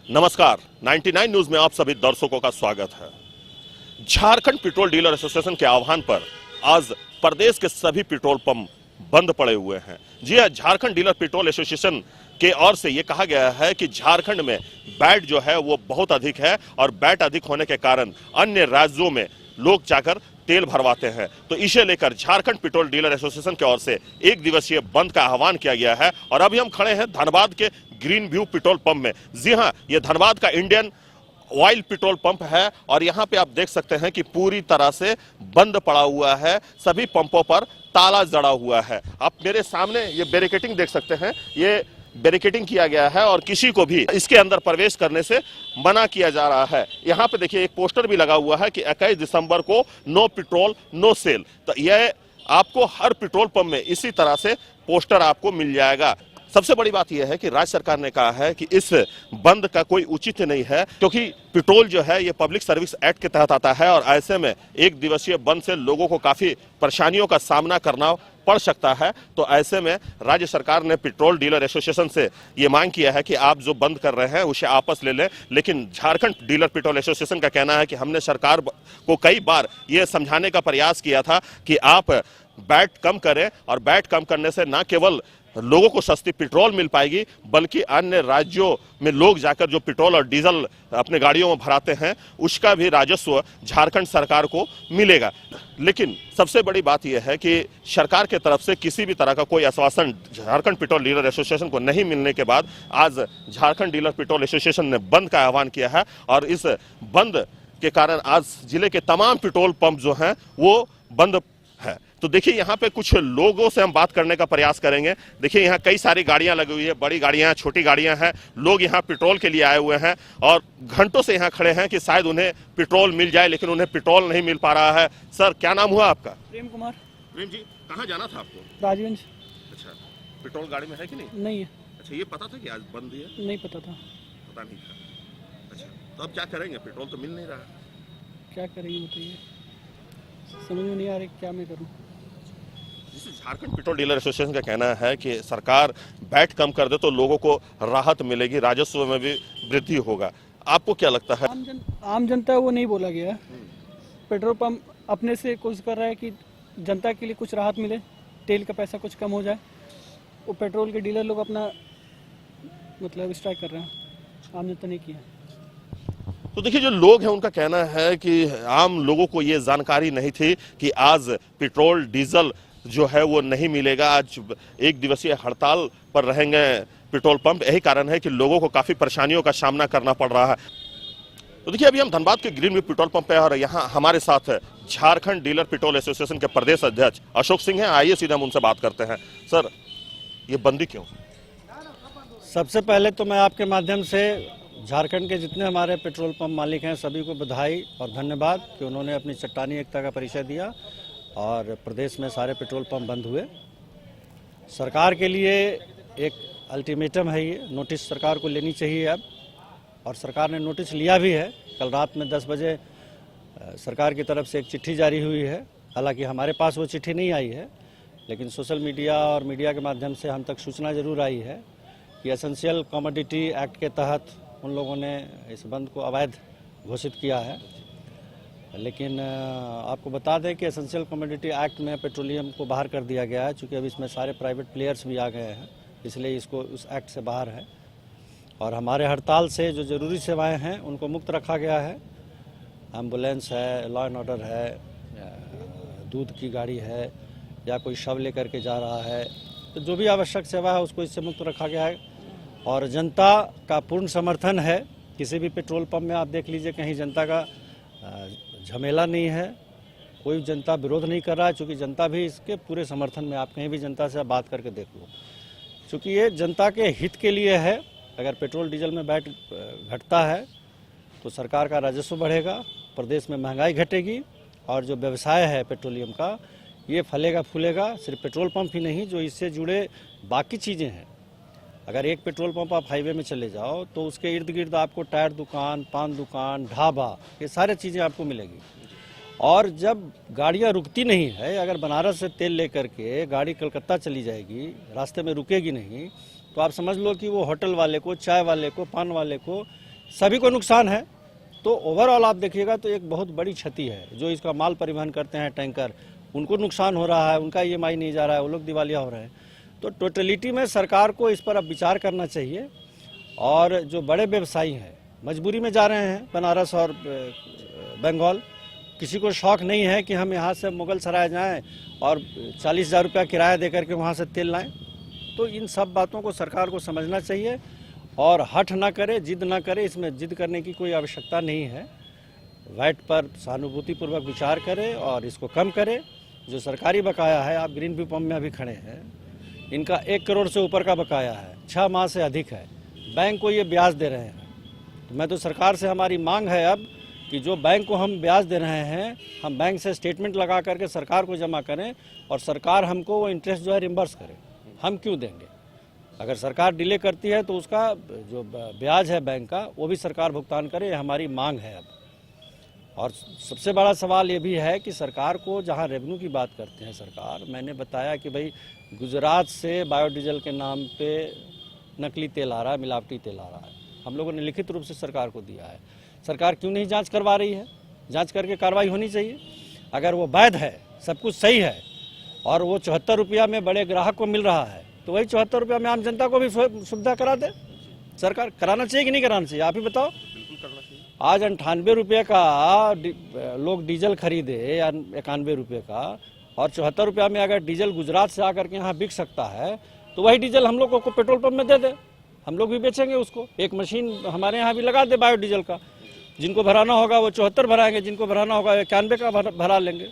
नमस्कार, 99 न्यूज में आप सभी दर्शकों का स्वागत है। झारखंड पेट्रोल डीलर एसोसिएशन के आह्वान पर आज प्रदेश के सभी पेट्रोल पंप बंद पड़े हुए हैं। जी हां, झारखंड डीलर पेट्रोल एसोसिएशन के ओर से ये कहा गया है कि झारखंड में वैट जो है वो बहुत अधिक है और वैट अधिक होने के कारण अन्य राज्यों में लोग जाकर तेल भरवाते हैं। तो इसे लेकर झारखंड पेट्रोल डीलर एसोसिएशन की ओर से एक दिवसीय बंद का आह्वान किया गया है। और अभी हम खड़े हैं धनबाद के ग्रीन व्यू पेट्रोल पंप में। जी हां, ये धनबाद का इंडियन ऑयल पेट्रोल पंप है और यहां पे आप देख सकते हैं कि पूरी तरह से बंद पड़ा हुआ है। सभी पंपों पर ताला जड़ा हुआ है। आप मेरे सामने ये बैरिकेडिंग देख सकते हैं, ये बैरिकेडिंग किया गया है और किसी को भी इसके अंदर प्रवेश करने से मना किया जा रहा है। यहाँ पे देखिए एक पोस्टर भी लगा हुआ है कि 21 दिसंबर को नो पेट्रोल नो सेल। तो यह आपको हर पेट्रोल पंप में इसी तरह से पोस्टर आपको मिल जाएगा। सबसे बड़ी बात यह है कि राज्य सरकार ने कहा है कि इस बंद का कोई उचित नहीं है, क्योंकि पेट्रोल जो है ये पब्लिक सर्विस एक्ट के तहत आता है और ऐसे में एक दिवसीय बंद से लोगों को काफी परेशानियों का सामना करना पड़ सकता है। तो ऐसे में राज्य सरकार ने पेट्रोल डीलर एसोसिएशन से ये मांग किया है कि आप जो बंद कर रहे हैं उसे वापस ले लें। लेकिन झारखंड डीलर पेट्रोल एसोसिएशन का कहना है कि हमने सरकार को कई बार ये समझाने का प्रयास किया था कि आप वैट कम करें, और वैट कम करने से न केवल लोगों को सस्ती पेट्रोल मिल पाएगी बल्कि अन्य राज्यों में लोग जाकर जो पेट्रोल और डीजल अपने गाड़ियों में भराते हैं उसका भी राजस्व झारखंड सरकार को मिलेगा। लेकिन सबसे बड़ी बात यह है कि सरकार के तरफ से किसी भी तरह का कोई आश्वासन झारखंड पेट्रोल डीलर एसोसिएशन को नहीं मिलने के बाद आज झारखंड डीलर पेट्रोल एसोसिएशन ने बंद का आह्वान किया है। और इस बंद के कारण आज जिले के तमाम पेट्रोल पंप जो हैं वो बंद है। तो देखिए यहाँ पे कुछ लोगों से हम बात करने का प्रयास करेंगे। देखिए यहाँ कई सारी गाड़ियां लगी हुई है, बड़ी गाड़ियां, छोटी गाड़ियां हैं। लोग यहाँ पेट्रोल के लिए आए हुए हैं और घंटों से यहाँ खड़े हैं कि शायद उन्हें पेट्रोल मिल जाए, लेकिन उन्हें पेट्रोल नहीं मिल पा रहा है। सर, क्या नाम हुआ आपका? प्रेम कुमार। प्रेम जी, कहाँ जाना था आपको? राजगंज। अच्छा, पेट्रोल गाड़ी में है कि नहीं? नहीं है। अच्छा, ये पता था कि आज बंद है? नहीं पता था। पता नहीं था। अच्छा, तो अब क्या करेंगे? पेट्रोल तो मिल नहीं रहा। क्या करेंगे बताइए, समझ में नहीं आ रही क्या मैं करूं। जिसे झारखंड पेट्रोल डीलर एसोसिएशन का कहना है कि सरकार वैट कम कर दे तो लोगों को राहत मिलेगी, राजस्व में भी वृद्धि होगा। आपको क्या लगता है? आम जनता वो नहीं बोला गया है। पेट्रोल पंप अपने से कोशिश कर रहा है कि जनता के लिए कुछ राहत मिले, तेल का पैसा कुछ कम हो जाए। वो पेट्रोल के डीलर लोग अपना मतलब स्ट्राइक कर रहे हैं, आम जनता नहीं किया। तो देखिए जो लोग हैं उनका कहना है कि आम लोगों को ये जानकारी नहीं थी कि आज पेट्रोल डीजल जो है वो नहीं मिलेगा। आज एक दिवसीय हड़ताल पर रहेंगे पेट्रोल पंप। यही कारण है कि लोगों को काफी परेशानियों का सामना करना पड़ रहा है। तो देखिए अभी हम धनबाद के ग्रीन व्यू पेट्रोल पंप पे हैं और यहाँ हमारे साथ है झारखंड डीलर पेट्रोल एसोसिएशन के प्रदेश अध्यक्ष अशोक सिंह हैं। आइए सीधे हम उनसे बात करते हैं। सर, ये बंदी क्यों? सबसे पहले तो मैं आपके माध्यम से झारखंड के जितने हमारे पेट्रोल पंप मालिक हैं सभी को बधाई और धन्यवाद कि उन्होंने अपनी चट्टानी एकता का परिचय दिया और प्रदेश में सारे पेट्रोल पंप बंद हुए। सरकार के लिए एक अल्टीमेटम है, ये नोटिस सरकार को लेनी चाहिए अब, और सरकार ने नोटिस लिया भी है। कल रात में 10 बजे सरकार की तरफ से एक चिट्ठी जारी हुई है। हालांकि हमारे पास वो चिट्ठी नहीं आई है, लेकिन सोशल मीडिया और मीडिया के माध्यम से हम तक सूचना जरूर आई है कि एसेंशियल कमोडिटी एक्ट के तहत उन लोगों ने इस बंद को अवैध घोषित किया है। लेकिन आपको बता दें कि एसेंशियल कमोडिटी एक्ट में पेट्रोलियम को बाहर कर दिया गया है, चूँकि अब इसमें सारे प्राइवेट प्लेयर्स भी आ गए हैं, इसलिए इसको उस एक्ट से बाहर है। और हमारे हड़ताल से जो ज़रूरी सेवाएं हैं उनको मुक्त रखा गया है। एम्बुलेंस है, लॉ एंड ऑर्डर है, दूध की गाड़ी है, या कोई शव लेकर के जा रहा है, तो जो भी आवश्यक सेवा है उसको इससे मुक्त रखा गया है। और जनता का पूर्ण समर्थन है। किसी भी पेट्रोल पंप में आप देख लीजिए कहीं जनता का झमेला नहीं है, कोई जनता विरोध नहीं कर रहा है, क्योंकि जनता भी इसके पूरे समर्थन में। आप कहीं भी जनता से बात करके देख लो, क्योंकि ये जनता के हित के लिए है। अगर पेट्रोल डीजल में वैट घटता है तो सरकार का राजस्व बढ़ेगा, प्रदेश में महंगाई घटेगी और जो व्यवसाय है पेट्रोलियम का ये फलेगा फूलेगा। सिर्फ पेट्रोल पंप ही नहीं, जो इससे जुड़े बाकी चीज़ें हैं। अगर एक पेट्रोल पंप आप हाईवे में चले जाओ तो उसके इर्द गिर्द आपको टायर दुकान, पान दुकान, ढाबा, ये सारे चीज़ें आपको मिलेगी। और जब गाड़ियाँ रुकती नहीं है, अगर बनारस से तेल लेकर के गाड़ी कलकत्ता चली जाएगी, रास्ते में रुकेगी नहीं, तो आप समझ लो कि वो होटल वाले को, चाय वाले को, पान वाले को सभी को नुकसान है। तो ओवरऑल आप देखिएगा तो एक बहुत बड़ी क्षति है। जो इसका माल परिवहन करते हैं टैंकर, उनको नुकसान हो रहा है, उनका EMI नहीं जा रहा है, वो लोग दिवालिया हो रहे हैं। तो टोटलिटी में सरकार को इस पर अब विचार करना चाहिए। और जो बड़े व्यवसायी हैं मजबूरी में जा रहे हैं बनारस और बंगाल, किसी को शौक नहीं है कि हम यहाँ से मुगल सराय जाएँ और 40,000 रुपया किराया दे करके वहाँ से तेल लाएँ। तो इन सब बातों को सरकार को समझना चाहिए और हठ ना करे, जिद ना करे। इसमें जिद करने की कोई आवश्यकता नहीं है। वैट पर सहानुभूतिपूर्वक विचार करे और इसको कम करे। जो सरकारी बकाया है, आप ग्रीन व्यू पंप में अभी खड़े हैं, इनका 1 करोड़ से ऊपर का बकाया है, 6 माह से अधिक है। बैंक को ये ब्याज दे रहे हैं। तो मैं तो सरकार से हमारी मांग है अब कि जो बैंक को हम ब्याज दे रहे हैं, हम बैंक से स्टेटमेंट लगा करके सरकार को जमा करें और सरकार हमको वो इंटरेस्ट जो है रिम्बर्स करे। हम क्यों देंगे? अगर सरकार डिले करती है तो उसका जो ब्याज है बैंक का, वो भी सरकार भुगतान करे। हमारी मांग है अब। और सबसे बड़ा सवाल ये भी है कि सरकार को, जहाँ रेवेन्यू की बात करते हैं सरकार, मैंने बताया कि भाई गुजरात से बायोडीजल के नाम पे नकली तेल आ रहा है, मिलावटी तेल आ रहा है। हम लोगों ने लिखित रूप से सरकार को दिया है। सरकार क्यों नहीं जांच करवा रही है? जांच करके कार्रवाई होनी चाहिए। अगर वो वैध है, सब कुछ सही है और वो 74 रुपया में बड़े ग्राहक को मिल रहा है, तो वही 74 रुपया में आम जनता को भी सुविधा करा दे। सरकार कराना चाहिए कि नहीं कराना चाहिए? आप ही बताओ। बिल्कुल करना चाहिए। आज 98 रुपये का लोग डीजल खरीदे या 91 रुपये का, और 74 रुपया में अगर डीजल गुजरात से आकर के यहाँ बिक सकता है, तो वही डीजल हम लोग को पेट्रोल पंप में दे दे, हम लोग भी बेचेंगे उसको। एक मशीन हमारे यहाँ भी लगा दे बायोडीजल का। जिनको भराना होगा वो 74 भराएंगे, जिनको भराना होगा 91 का भरा लेंगे।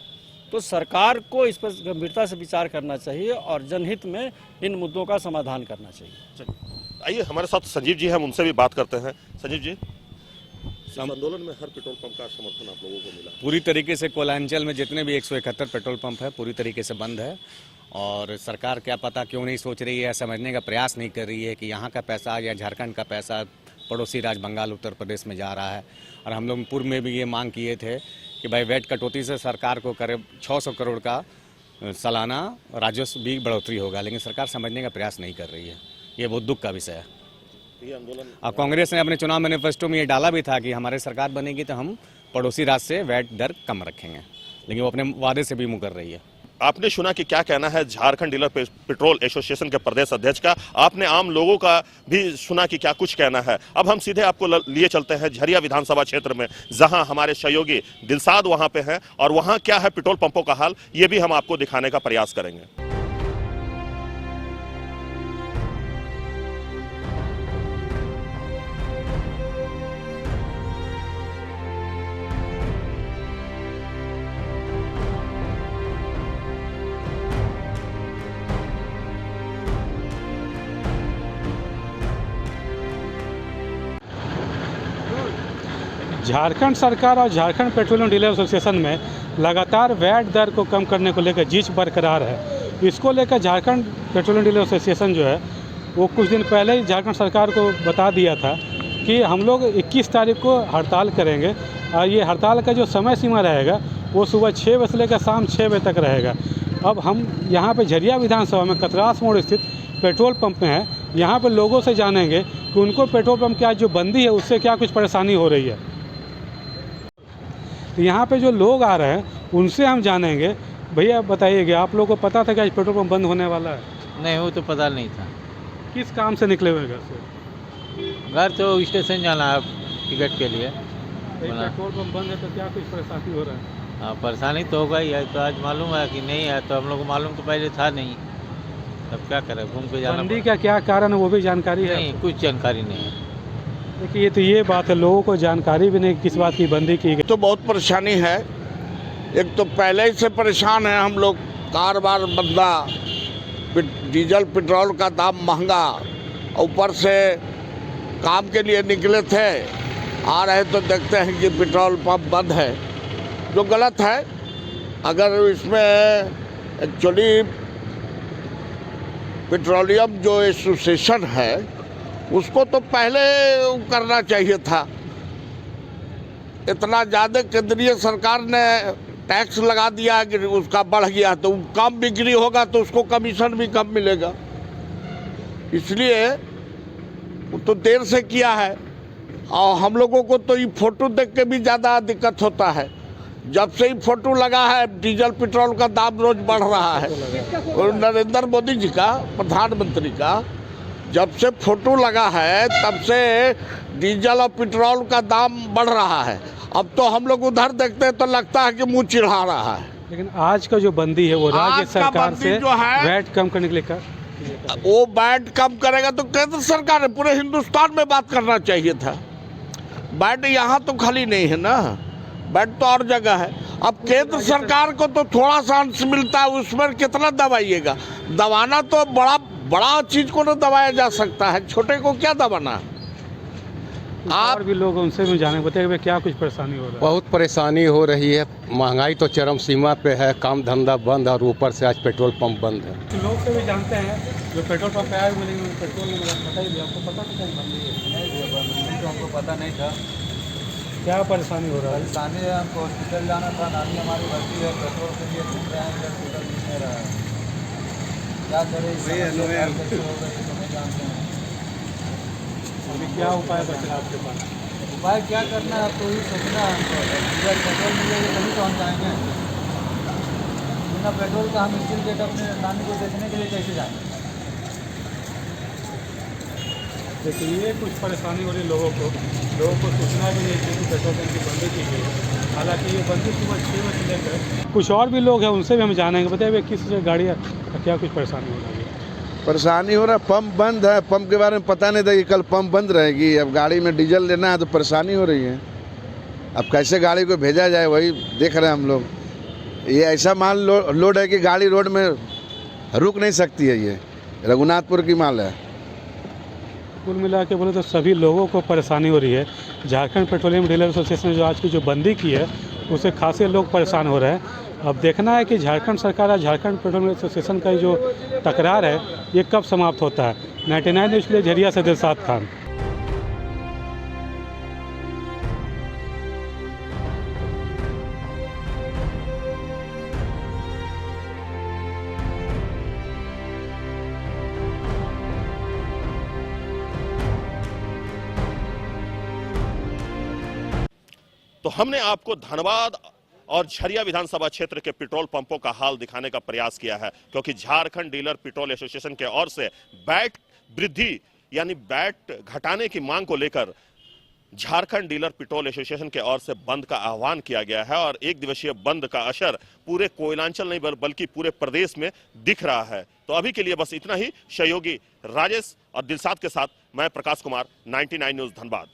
तो सरकार को इस पर गंभीरता से विचार करना चाहिए और जनहित में इन मुद्दों का समाधान करना चाहिए। आइए हमारे साथ संजीव जी हैं, हम उनसे भी बात करते हैं। संजीव जी, इस आंदोलन में हर पेट्रोल पंप का समर्थन आप लोगों को मिला? पूरी तरीके से कोलांचल में जितने भी 171 पेट्रोल पंप है पूरी तरीके से बंद है। और सरकार क्या पता क्यों नहीं सोच रही है, समझने का प्रयास नहीं कर रही है कि यहाँ का पैसा या झारखंड का पैसा पड़ोसी राज्य बंगाल उत्तर प्रदेश में जा रहा है। और हम लोग पूर्व में भी ये मांग किए थे कि भाई वैट कटौती से सरकार को करीब 600 करोड़ का सालाना राजस्व भी बढ़ोतरी होगा, लेकिन सरकार समझने का प्रयास नहीं कर रही है। ये बहुत दुख का विषय है। ये आंदोलन और कांग्रेस ने अपने चुनाव मैनिफेस्टो में ये डाला भी था कि हमारे सरकार बनेगी तो हम पड़ोसी राज्य से वैट दर कम रखेंगे, लेकिन वो अपने वादे से भी मुकर रही है। आपने सुना कि क्या कहना है झारखंड डीलर पेट्रोल एसोसिएशन के प्रदेश अध्यक्ष का। आपने आम लोगों का भी सुना कि क्या कुछ कहना है। अब हम सीधे आपको लिए चलते हैं झरिया विधानसभा क्षेत्र में, जहां हमारे सहयोगी दिलसाद वहां पे हैं और वहां क्या है पेट्रोल पंपों का हाल, ये भी हम आपको दिखाने का प्रयास करेंगे। झारखंड सरकार और झारखंड पेट्रोलियम डीलर एसोसिएशन में लगातार वैट दर को कम करने को लेकर जींच बरकरार है। इसको लेकर झारखंड पेट्रोलियम डीलर एसोसिएशन जो है वो कुछ दिन पहले ही झारखंड सरकार को बता दिया था कि हम लोग 21 तारीख को हड़ताल करेंगे और ये हड़ताल का जो समय सीमा रहेगा वो सुबह 6 बजे से लेकर शाम 6 बजे तक रहेगा। अब हम यहाँ पे झरिया विधानसभा में कतरास मोड़ स्थित पेट्रोल पंप में है, यहाँ पे लोगों से जानेंगे कि उनको पेट्रोल पंप की आज जो बंदी है उससे क्या कुछ परेशानी हो रही है। तो यहाँ पे जो लोग आ रहे हैं उनसे हम जानेंगे। भैया बताइएगा, आप लोगों को पता था कि आज पेट्रोल पंप बंद होने वाला है? नहीं, वो तो पता नहीं था। किस काम से निकले हुए घर से? घर तो स्टेशन जाना है टिकट के लिए। पेट्रोल पंप बंद है तो क्या कुछ परेशानी हो रहा है? हाँ, परेशानी तो होगा ही है। तो आज मालूम है कि नहीं है, तो हम लोग को मालूम तो पहले था नहीं। तब क्या करें, घूम के जाना। बंदी का क्या कारण है वो भी जानकारी है? नहीं, कुछ जानकारी नहीं है। देखिए, तो ये बात है, लोगों को जानकारी भी नहीं किस बात की बंदी की गई। तो बहुत परेशानी है। एक तो पहले ही से परेशान है हम लोग, कारोबार बंदा, डीजल पेट्रोल का दाम महंगा, ऊपर से काम के लिए निकले थे, आ रहे तो देखते हैं कि पेट्रोल पंप बंद है, जो गलत है। अगर इसमें एक्चुअली पेट्रोलियम जो एसोसिएशन है उसको तो पहले करना चाहिए था। इतना ज़्यादा केंद्रीय सरकार ने टैक्स लगा दिया कि उसका बढ़ गया, तो कम बिक्री होगा तो उसको कमीशन भी कम मिलेगा। इसलिए वो तो देर से किया है। और हम लोगों को तो ये फोटो देख के भी ज़्यादा दिक्कत होता है। जब से ही फोटो लगा है डीजल पेट्रोल का दाम रोज बढ़ रहा है। और नरेंद्र मोदी जी का, प्रधानमंत्री का, जब से फोटो लगा है तब से डीजल और पेट्रोल का दाम बढ़ रहा है। अब तो हम लोग उधर देखते हैं तो लगता है कि मुंह चिढ़ा रहा है। लेकिन आज का जो बंदी है वो राज्य आज का सरकार बंदी से जो है, वैट कम करने के लिए वो वैट कम करेगा तो केंद्र सरकार ने पूरे हिंदुस्तान में बात करना चाहिए था। वैट यहाँ तो खाली नहीं है ना, वैट तो और जगह है। अब केंद्र सरकार को तो थोड़ा सा अंश मिलता है, उसमें कितना दबाइएगा? दबाना तो बड़ा चीज को ना दबाया जा सकता है, छोटे को क्या दबाना? आप भी लोग उनसे भी जाने बताइए क्या कुछ परेशानी हो रहा है? बहुत परेशानी हो रही है। महंगाई तो चरम सीमा पे है, काम धंधा बंद और ऊपर से आज पेट्रोल पंप बंद है। लोग से भी जानते हैं जो पेट्रोल पंप आए हुए लेकिन पेट्रोल नहीं मिला, बताइए आपको पता तो कहीं बंद है? तो हमको पता नहीं था। क्या परेशानी हो रहा है? परेशानी है, हमको हॉस्पिटल जाना था, नानी हमारी भर्ती है, पेट्रोल के लिए घूम रहे हैं, हॉस्पिटल मिल नहीं रहा है। क्या करें, कैसे होगा ये तो नहीं जानते हैं। अभी क्या उपाय बचा आपके पास? उपाय क्या करना है, तो ही सोचना है हमको। डीजल पेट्रोल मिलेगा तभी तो हम जाएंगे। बिना पेट्रोल का हम स्टील गेट अपने नानी को देखने के लिए कैसे जाएंगे? देखिए ये कुछ परेशानी हो रही लोगों को सूचना भी नहीं थी कि पेट्रोल पंप की बंदी की गई है। हालांकि ये बंदी सुबह 6 बजे लेकर कुछ और भी लोग हैं उनसे भी हम जानेंगे। बताइए किस गाड़ियाँ क्या कुछ परेशानी हो रही है? परेशानी हो रहा है, पंप बंद है। पंप के बारे में पता नहीं था कि कल पंप बंद रहेगी। अब गाड़ी में डीजल लेना है तो परेशानी हो रही है। अब कैसे गाड़ी को भेजा जाए वही देख रहे हैं हम लोग। ये ऐसा माल लोड है कि गाड़ी रोड में रुक नहीं सकती है। ये रघुनाथपुर की माल है। कुल मिला के बोले तो सभी लोगों को परेशानी हो रही है। झारखंड पेट्रोलियम डीलर एसोसिएशन ने जो आज की जो बंदी की है उससे खासे लोग परेशान हो रहे हैं। अब देखना है कि झारखंड सरकार और झारखंड पेट्रोलियम एसोसिएशन का जो तकरार है ये कब समाप्त होता है। 99 न्यूज़ के लिए झरिया से दिलशाद खान। तो हमने आपको धनबाद और झरिया विधानसभा क्षेत्र के पेट्रोल पंपों का हाल दिखाने का प्रयास किया है, क्योंकि झारखंड डीलर पेट्रोल एसोसिएशन के ओर से वैट वृद्धि यानी वैट घटाने की मांग को लेकर झारखंड डीलर पेट्रोल एसोसिएशन के ओर से बंद का आह्वान किया गया है। और एक दिवसीय बंद का असर पूरे कोयलांचल नहीं बल्कि पूरे प्रदेश में दिख रहा है। तो अभी के लिए बस इतना ही। सहयोगी राजेश और दिलशाद के साथ मैं प्रकाश कुमार, 99 न्यूज़ धनबाद।